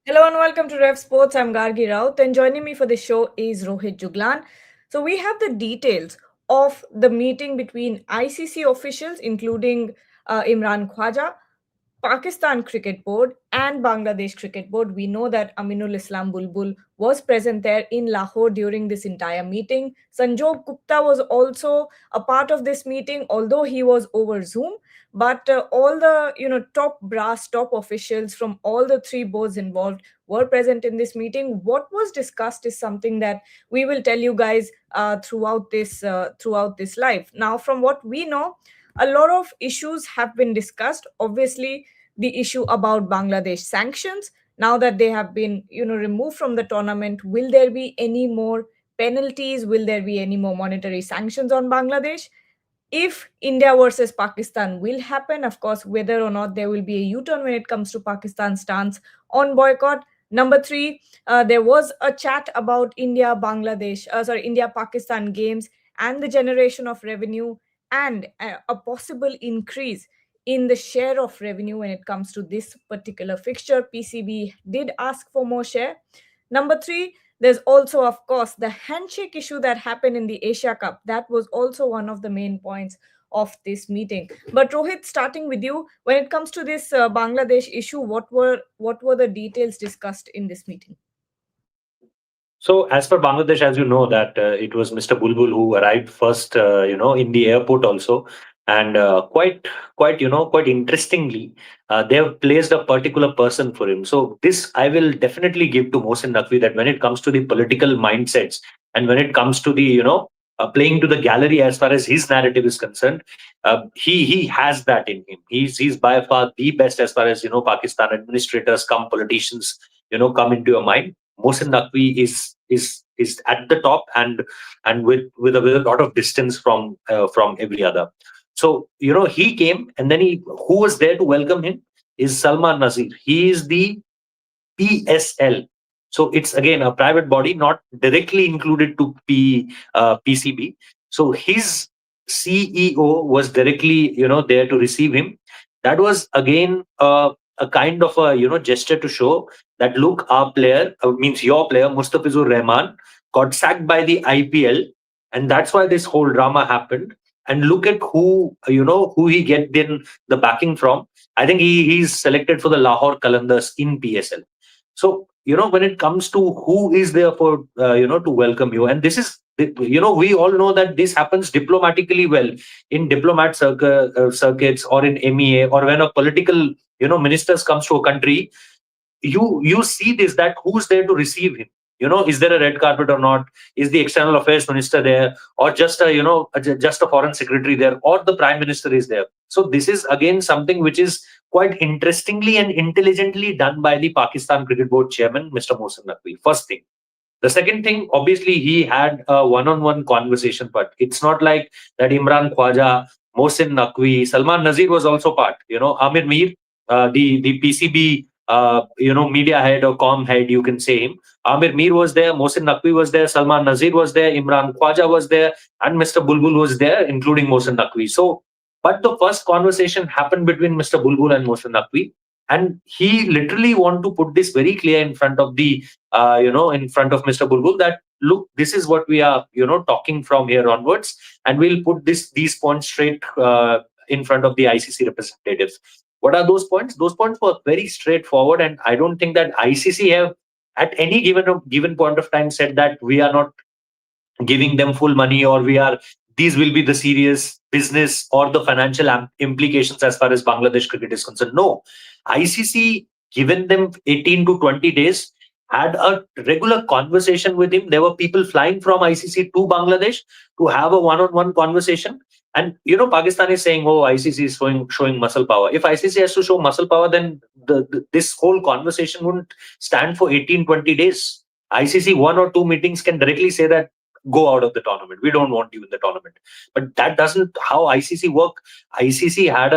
Hello and welcome to Rev Sports. I'm Gargi Raut, and joining me for the show is Rohit Juglan. So we have the details of the meeting between ICC officials, including Imran Khwaja, Pakistan Cricket Board and Bangladesh Cricket Board. We know that Aminul Islam Bulbul was present there in Lahore during this entire meeting. Sanjog Gupta was also a part of this meeting, although he was over Zoom. But all the top brass, top officials from all the three boards involved were present in this meeting. What was discussed is something that we will tell you guys throughout this live. Now, from what we know, a lot of issues have been discussed. Obviously, the issue about Bangladesh sanctions. Now that they have been, removed from the tournament, will there be any more penalties? Will there be any more monetary sanctions on Bangladesh? If India versus Pakistan will happen, of course, whether or not there will be a U-turn when it comes to Pakistan's stance on boycott. Number three, there was a chat about India Pakistan games and the generation of revenue and a possible increase in the share of revenue when it comes to this particular fixture. PCB did ask for more share. Number three, there's also, of course, the handshake issue that happened in the Asia Cup. That was also one of the main points of this meeting. But Rohit, starting with you, when it comes to this Bangladesh issue, what were the details discussed in this meeting? So, as for Bangladesh, as you know, that it was Mr. Bulbul who arrived first, in the airport also, and quite interestingly, they have placed a particular person for him. So, this I will definitely give to Mohsin Naqvi that when it comes to the political mindsets and when it comes to the playing to the gallery as far as his narrative is concerned, he has that in him. He's by far the best as far as Pakistan administrators come, politicians come into your mind. Mohsin Naqvi is at the top and with a lot of distance from every other. So he came and then who was there to welcome him is Salman Nazir. He is the PSL. So it's again a private body, not directly included to PCB. So his CEO was directly there to receive him. That was again a kind of a gesture to show that look, our player means your player Mustafizur Rahman got sacked by the IPL, and that's why this whole drama happened. And look at who he get in the backing from. I think he's selected for the Lahore Qalandars in PSL. So when it comes to who is there for to welcome you, and this is we all know that this happens diplomatically well in circuits or in MEA, or when a political ministers comes to a country, you see this, that who's there to receive him. Is there a red carpet or not? Is the external affairs minister there, or just just a foreign secretary there, or the prime minister is there? So this is again something which is quite interestingly and intelligently done by the Pakistan Cricket Board chairman, Mr. Mohsin Naqvi. First thing. The second thing, obviously, he had a one-on-one conversation, but it's not like that Imran Khwaja, Mohsin Naqvi, Salman Nazir was also part. Amir Mir, the PCB, media head or com head, you can say him. Amir Mir was there, Mohsin Naqvi was there, Salman Nazir was there, Imran Khwaja was there, and Mr. Bulbul was there, including Mohsin Naqvi. So, but the first conversation happened between Mr. Bulbul and Mohsin Naqvi, and he literally want to put this very clear in front of in front of Mr. Bulbul, that look, this is what we are talking from here onwards, and we'll put these points straight in front of the ICC representatives. What are those points? Those points were very straightforward, and I don't think that ICC have at any given point of time said that we are not giving them full money, or these will be the serious business or the financial implications as far as Bangladesh cricket is concerned. No, ICC given them 18 to 20 days, had a regular conversation with him. There were people flying from ICC to Bangladesh to have a one-on-one conversation. And Pakistan is saying, "Oh, ICC is showing muscle power." If ICC has to show muscle power, then this whole conversation wouldn't stand for 18, 20 days. ICC one or two meetings can directly say that go out of the tournament. We don't want you in the tournament. But that doesn't how ICC work. ICC had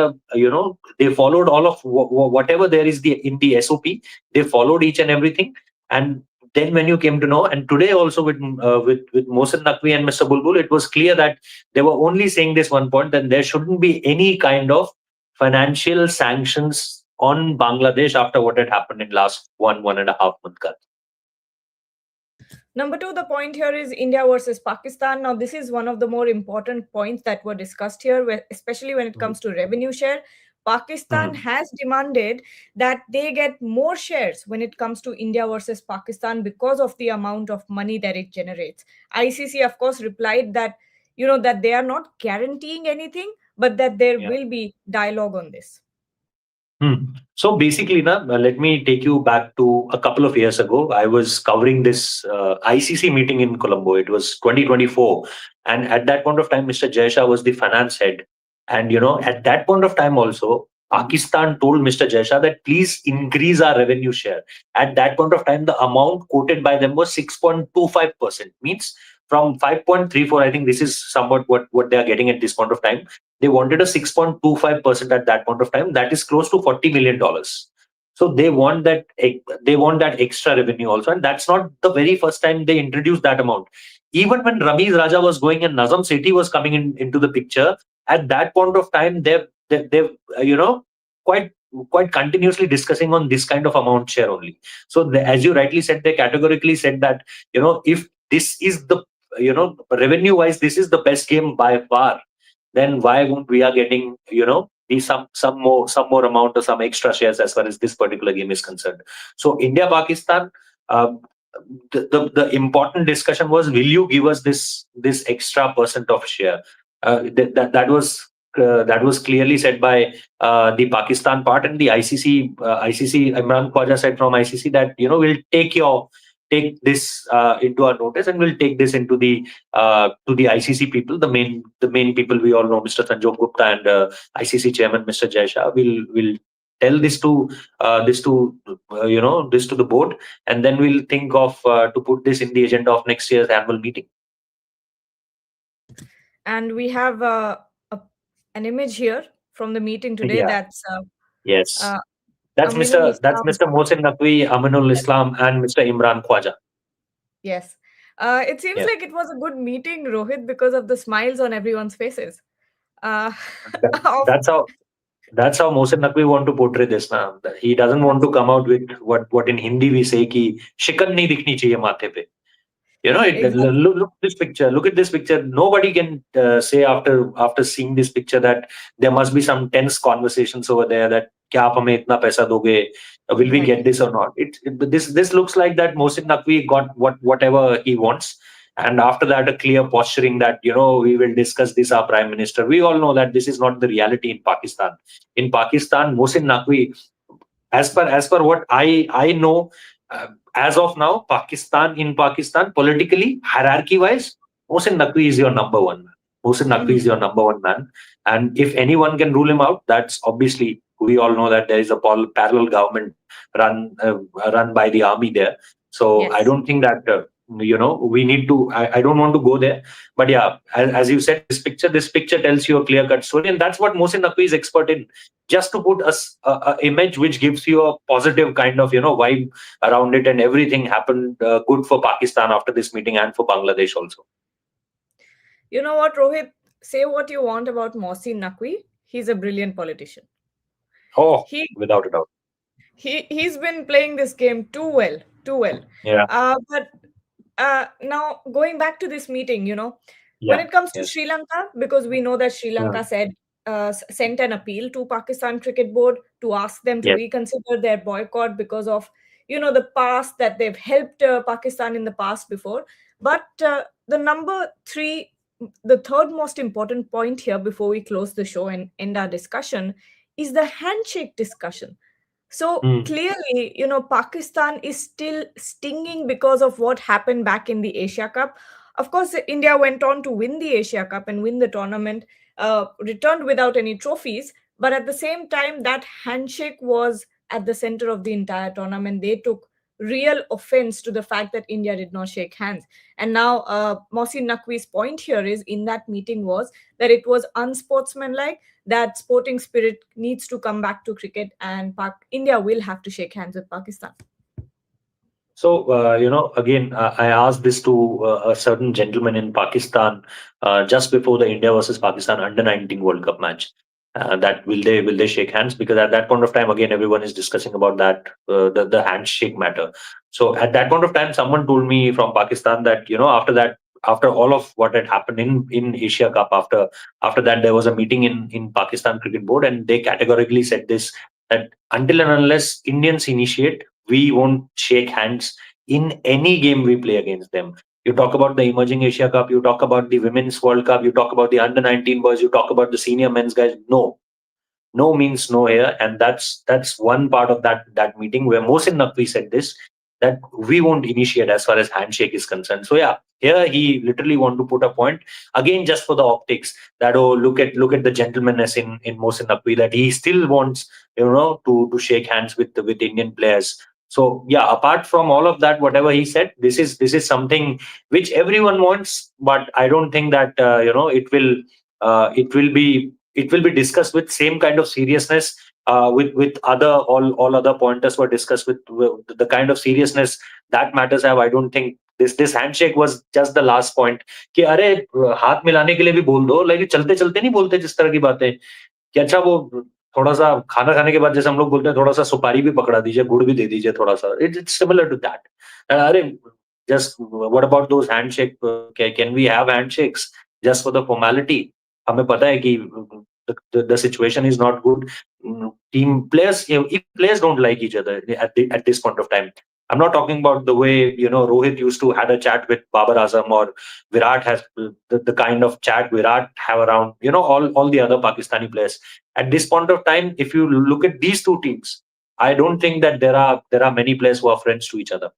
they followed all of whatever there is in the SOP. They followed each and everything. And then when you came to know, and today also with Mohsin Naqvi and Mr. Bulbul, it was clear that they were only saying this one point, that there shouldn't be any kind of financial sanctions on Bangladesh after what had happened in last 1.5 month? Number two, the point here is India versus Pakistan. Now, this is one of the more important points that were discussed here, especially when it comes to revenue share. Pakistan Mhm. has demanded that they get more shares when it comes to India versus Pakistan because of the amount of money that it generates. ICC, of course, replied that that they are not guaranteeing anything, but that there Yeah. will be dialogue on this. So basically, let me take you back to a couple of years ago. I was covering this ICC meeting in Colombo. It was 2024. And at that point of time, Mr. Jaisha was the finance head. And, at that point of time also, Pakistan told Mr. Jaisha that please increase our revenue share. At that point of time, the amount quoted by them was 6.25%. Means from 5.34, I think this is somewhat what they are getting at this point of time. They wanted a 6.25% at that point of time. That is close to $40 million. So they want that extra revenue also, and that's not the very first time they introduced that amount. Even when Ramiz Raja was going and Nazam Sethi was coming into the picture, at that point of time, they've quite quite continuously discussing on this kind of amount share only. So as you rightly said, they categorically said that if this is the revenue wise, this is the best game by far, then why won't we are getting the some more amount or some extra shares as far as this particular game is concerned. So India Pakistan, um, the important discussion was, will you give us this extra percent of share? That was clearly said by the Pakistan part, and the ICC Imran Khwaja said from ICC that we'll take this into our notice, and we'll take this into the to the ICC people, the main people we all know, Mr. Sanjog Gupta and ICC chairman Mr. Jaisha. Will tell this to the board, and then we'll think of to put this in the agenda of next year's annual meeting. And we have an image here from the meeting today. Yeah. That's Yes. uh, That's Aminul Mr. That's Islam. Mr. Mohsin Naqvi, Aminul Islam, and Mr. Imran Khwaja. Yes. It seems Yeah. like it was a good meeting, Rohit, because of the smiles on everyone's faces. Uh, That, of, that's how That's how Mohsin Naqvi want to portray this. Now he doesn't want to come out with what in Hindi we say ki shikan nahi dikhni chahiye mathe pe. exactly. Look this picture. Look at this picture. Nobody can say after seeing this picture that there must be some tense conversations over there. That क्या आप हमें इतना पैसा दोगे? Will we get Exactly. this or not? This looks like that Mohsin Naqvi got whatever he wants, and after that a clear posturing that we will discuss this our prime minister. We all know that this is not the reality in Pakistan. In Pakistan, Mohsin Naqvi, as per what I know, as of now, Pakistan politically, hierarchy wise, Mohsin Naqvi is your number one man. Mohsin Naqvi is Mhm. your number one man, and if anyone can rule him out, that's obviously, we all know that there is a parallel government run run by the army there. So I Yes. don't think that we need to. I don't want to go there, but yeah, as you said, this picture tells you a clear cut story, and that's what Mohsin Naqvi is expert in, just to put a image which gives you a positive kind of vibe around it, and everything happened good for Pakistan after this meeting, and for Bangladesh also. You know what, Rohit? Say what you want about Mohsin Naqvi. He's a brilliant politician. Oh, He without a doubt. he's been playing this game too well, too well. Yeah. But now going back to this meeting, when Yeah. it comes to Yes. Sri Lanka, because we know that Sri Yeah. Lanka said sent an appeal to Pakistan Cricket Board to ask them to Yes. reconsider their boycott because of the past that they've helped Pakistan in the past before. But the number three, the third most important point here before we close the show and end our discussion is the handshake discussion. So Mm. clearly, Pakistan is still stinging because of what happened back in the Asia Cup. Of course, India went on to win the Asia Cup and win the tournament, returned without any trophies. But at the same time, that handshake was at the center of the entire tournament. They took real offense to the fact that India did not shake hands. And now, Mohsin Naqvi's point here is in that meeting was that it was unsportsmanlike, that sporting spirit needs to come back to cricket, and India will have to shake hands with Pakistan. So, again, I asked this to a certain gentleman in Pakistan just before the India versus Pakistan under 19 World Cup match. that will they shake hands, because at that point of time again everyone is discussing about that, the handshake matter. So at that point of time someone told me from Pakistan that, after that, after all of what had happened in Asia Cup, after that there was a meeting in Pakistan Cricket Board, and they categorically said this, that until and unless Indians initiate, we won't shake hands in any game we play against them. You talk about the emerging Asia Cup, you talk about the Women's World Cup, you talk about the under 19 boys, you talk about the senior men's guys. No, no means no here, and that's one part of that meeting where Mohsin Naqvi said this, that we won't initiate as far as handshake is concerned. So yeah, here he literally want to put a point again just for the optics, that, oh, look at the gentlemanness in Mohsin Naqvi, that he still wants, to shake hands with Indian players. So yeah, apart from all of that, whatever he said, this is something which everyone wants, but I don't think that, it will be discussed with same kind of seriousness, with other, all other pointers were discussed with the kind of seriousness that matters have. I don't think this handshake was just the last point, कि अरे हाथ मिलाने के लिए भी बोल दो, लेकिन चलते चलते नहीं बोलते जिस तरह की बातें, कि अच्छा वो थोड़ा सा खाना खाने के बाद जैसे हम लोग बोलते हैं, थोड़ा सा सुपारी भी पकड़ा दीजिए, गुड़ भी दे दीजिए थोड़ा सा, इट्स सिमिलर टू दैट। अरे just what about those handshake, can we have handshakes just for the formality? हमें पता है कि the situation is not good. Team players, if players don't like each other at this point of time, I'm not talking about the way, Rohit used to had a chat with Babar Azam, or Virat has the kind of chat Virat have around, all the other Pakistani players. At this point of time, if you look at these two teams, I don't think that there are many players who are friends to each other.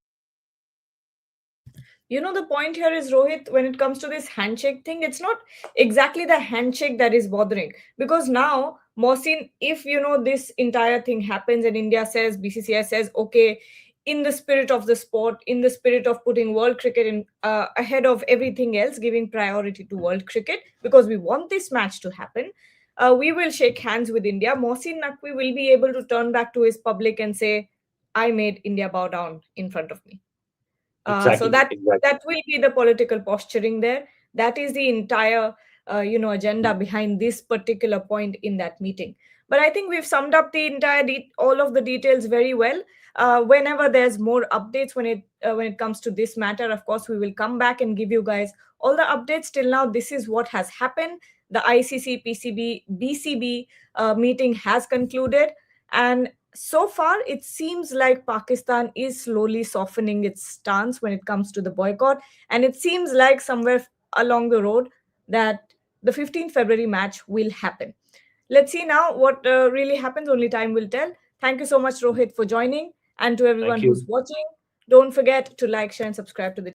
The point here is, Rohit, when it comes to this handshake thing, it's not exactly the handshake that is bothering. Because now, Mohsin, if this entire thing happens and India says, BCCI says, okay, in the spirit of the sport, in the spirit of putting world cricket in ahead of everything else, giving priority to world cricket, because we want this match to happen, we will shake hands with India. Mohsin Naqvi will be able to turn back to his public and say, I made India bow down in front of me. So Exactly, exactly. that will be the political posturing there. That is the entire agenda behind this particular point in that meeting. But I think we've summed up the entire all of the details very well. Whenever there's more updates when it comes to this matter, of course we will come back and give you guys all the updates. Till now, this is what has happened. The ICC-PCB-BCB meeting has concluded, and so far it seems like Pakistan is slowly softening its stance when it comes to the boycott, and it seems like somewhere along the road that the 15th February match will happen. Let's see now what really happens. Only time will tell. Thank you so much, Rohit, for joining, and to Thank everyone who's you. watching, don't forget to like, share, and subscribe to the